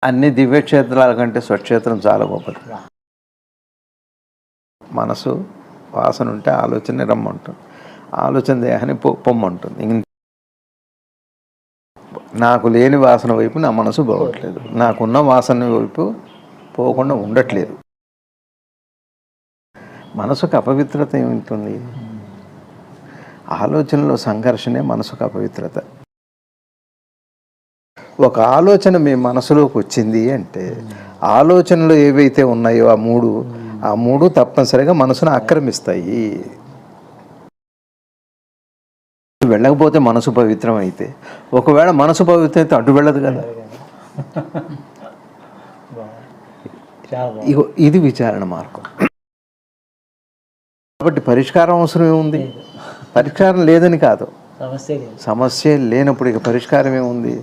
అన్ని దివ్యక్షేత్రాల కంటే స్వక్షేత్రం చాలా గొప్పది. మనసు వాసన ఉంటే ఆలోచన రమ్మంటుంది, ఆలోచన దేహాన్ని పొమ్మంటుంది. నాకు లేని వాసన వైపు నా మనసు పోవట్లేదు, నాకున్న వాసన వైపు పోకుండా ఉండట్లేదు. మనసుకు అపవిత్రత ఏముంటుంది? ఆలోచనలో సంఘర్షణే మనసుకు అపవిత్రత. ఒక ఆలోచన మీ మనసులోకి వచ్చింది అంటే ఆలోచనలు ఏవైతే ఉన్నాయో ఆ మూడు తప్పనిసరిగా మనసును ఆక్రమిస్తాయి. వెళ్ళకపోతే మనసు పవిత్రం అయితే, ఒకవేళ మనసు పవిత్రం అయితే అటు వెళ్ళదు కదా. ఇగో ఇది విచారణ మార్గం. కాబట్టి పరిష్కారం అవసరం ఏముంది? పరిష్కారం లేదని కాదు, సమస్య లేనప్పుడు ఇక పరిష్కారం ఏముంది?